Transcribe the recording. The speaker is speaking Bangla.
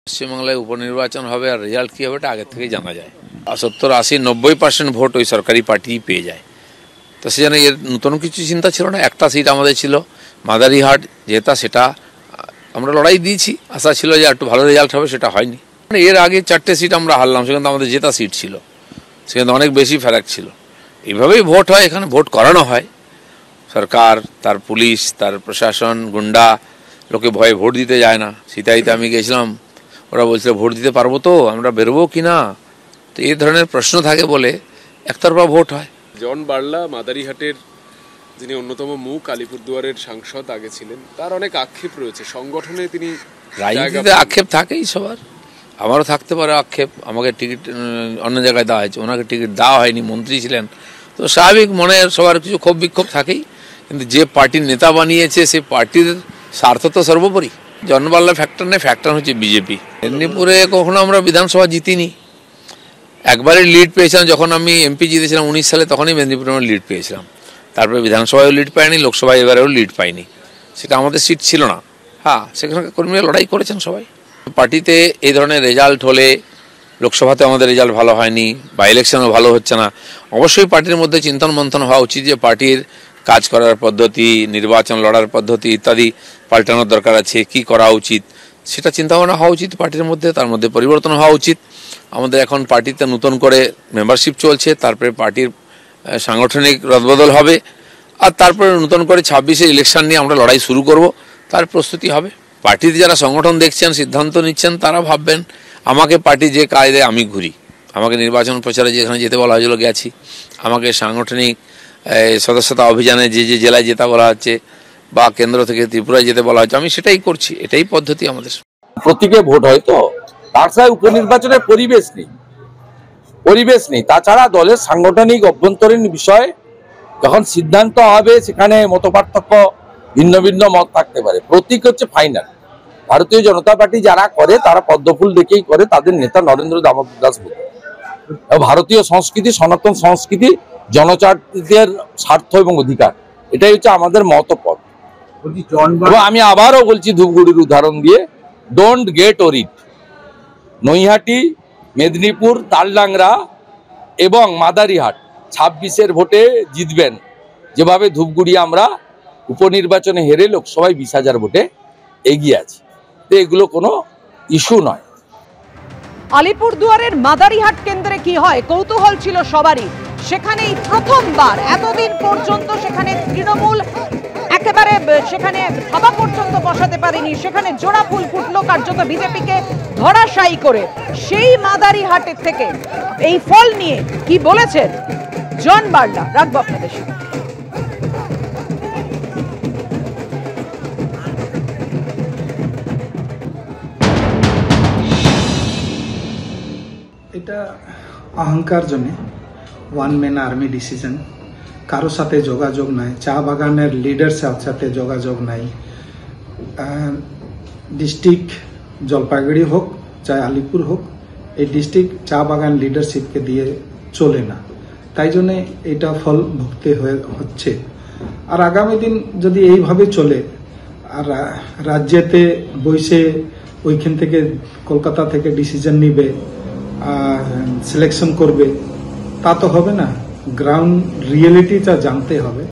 পশ্চিমবাংলায় উপনির্বাচন হবে আর রেজাল্ট কি হবে এটা আগে থেকেই জানা যায়। 70-80-90% ভোট ওই সরকারি পার্টি পেয়ে যায়। তো সেজন্য এর নতুন কিছু চিন্তা ছিল না। একটা সিট আমাদের ছিল মাদারিহাট, যেটা সেটা আমরা লড়াই দিয়েছি, আশা ছিল যে একটু ভালো রেজাল্ট হবে, সেটা হয়নি। এর আগে 4টে সিট আমরা হারলাম, সেখানে আমাদের জেতা সিট ছিল, সেখানে অনেক বেশি ফারাক ছিল। এইভাবেই ভোট হয়, এখানে ভোট করানো হয়। সরকার, তার পুলিশ, তার প্রশাসন, গুন্ডা, লোকে ভয়ে ভোট দিতে যায় না। সীতাইতে আমি গেছিলাম, ওরা বলছিল ভোট দিতে পারবো তো, আমরা বেরোবো কি না। তো এই ধরনের প্রশ্ন থাকে বলে একতরফা ভোট হয়। জন বার্লা মাদারিহাটের যিনি অন্যতম মুখ, আলিপুরদুয়ারের সাংসদ আগে ছিলেন, তার অনেক আক্ষেপ রয়েছে সংগঠনে। তিনি রাজনীতিতে আক্ষেপ থাকেই সবার, আমারও থাকতে পারে আক্ষেপ। আমাকে টিকিট অন্য জায়গায় দেওয়া হয়েছে, ওনাকে টিকিট দেওয়া হয়নি, মন্ত্রী ছিলেন। তো স্বাভাবিক মনে সবার কিছু ক্ষোভ বিক্ষোভ থাকেই, কিন্তু যে পার্টির নেতা বানিয়েছে সেই পার্টির স্বার্থ তো সর্বোপরি। জন বার্লা ফ্যাক্টর নেই, ফ্যাক্টর হচ্ছে বিজেপি। মেদিনীপুরে কখনো আমরা বিধানসভা জিতিনি, একবারে লিড পেয়েছিলাম যখন আমি এমপি জিতেছিলাম 19 সালে, তখনই মেদিনীপুরে আমরা লিড পেয়েছিলাম। তারপরে বিধানসভায়ও লিড পাইনি, লোকসভায় এবারেও লিড পাইনি, সেটা আমাদের সিট ছিল না। হ্যাঁ, সেখানকার কর্মীরা লড়াই করেছেন সবাই। পার্টিতে এই ধরনের রেজাল্ট হলে, লোকসভাতে আমাদের রেজাল্ট ভালো হয়নি, বা ইলেকশনও ভালো হচ্ছে না, অবশ্যই পার্টির মধ্যে চিন্তন মন্থন হওয়া উচিত যে পার্টির কাজ করার পদ্ধতি, নির্বাচন লড়ার পদ্ধতি ইত্যাদি পাল্টানোর দরকার আছে, কি করা উচিত সেটা চিন্তাভাবনা হওয়া উচিত পার্টির মধ্যে, তার মধ্যে পরিবর্তন হওয়া উচিত। আমাদের এখন পার্টিতে নতুন করে মেম্বারশিপ চলছে, তারপরে পার্টির সাংগঠনিক রদবদল হবে, আর তারপরে নতুন করে 26-এ ইলেকশন নিয়ে আমরা লড়াই শুরু করব, তার প্রস্তুতি হবে। পার্টিতে যারা সংগঠন দেখছেন, সিদ্ধান্ত নিচ্ছেন, তারা ভাববেন আমাকে পার্টি যে কায়দায় আমি ঘুরি, আমাকে নির্বাচন প্রচারে যেখানে যেতে বলা হয়েছিল গেছি, আমাকে সাংগঠনিক সদস্যতা অভিযানে যে যে জেলায় যেতে বলা হচ্ছে, বা কেন্দ্র থেকে ত্রিপুরায় যেতে বলা হচ্ছে, আমি সেটাই করছি। এটাই পদ্ধতি আমাদের। প্রতীকে ভোট হয়, তো তার সাথে উপনির্বাচনের পরিবেশ নেই। তাছাড়া দলের সাংগঠনিক অভ্যন্তরীণ বিষয় যখন সিদ্ধান্ত হবে, সেখানে মতপার্থক্য, ভিন্ন ভিন্ন মত থাকতে পারে। প্রতীক হচ্ছে ফাইনাল। ভারতীয় জনতা পার্টি যারা করে, তারা পদ্মফুল দেখেই করে, তাদের নেতা নরেন্দ্র দামোদর দাস বলে। ভারতীয় সংস্কৃতি, সনাতন সংস্কৃতি, জনজাতিদের স্বার্থ এবং অধিকার, এটাই হচ্ছে আমাদের মতপথ। আমি আবারও বলছি ধূপগুড়ির উদাহরণ দিয়ে, don't get worried. Naihati, Medinipur, Taldangra এবং মাদারিহাট 26-এর ভোটে জিতবেন, যেভাবে ধূপগুড়ি আমরা উপনির্বাচনে হেরে লোকসভায় 20,000 ভোটে এগিয়ে আছি। তো এগুলো কোনো ইস্যু নয়। আলিপুরদুয়ারের মাদারিহাট কেন্দ্রে কি হয় কৌতূহল ছিল সবারই। সেখানেই প্রথমবার এতদিন পর্যন্ত সেখানে তৃণমূল একেবারে সেখানে সভা পর্যন্ত বসাতে পারেনি, সেখানে জোড়া ফুল ফুটলো কার্যত বিজেপিকে ধরাশায়ী করে। সেই মাদারিহাটের থেকে এই ফল নিয়ে কি বলেছেন জন বার্লা, রাখবো আপনাদের সাথে। এটা অহংকার জন্য ওয়ান ম্যান আর্মি ডিসিশন, কারোর সাথে যোগাযোগ নাই, চা বাগানের লিডার সাথে যোগাযোগ নাই। ডিস্ট্রিক্ট জলপাইগুড়ি হোক চাই আলিপুর হোক, এই ডিস্ট্রিক্ট চা বাগান লিডারশিপকে দিয়ে চলে না, তাই জন্যে এটা ফল ভুগতে হচ্ছে। আর আগামী দিন যদি এইভাবে চলে, আর রাজ্যেতে বসে ওইখান থেকে কলকাতা থেকে ডিসিশন নিবে, সিলেকশন করবে, তা তো হবে না। গ্রাউন্ড রিয়েলিটিটা জানতে হবে।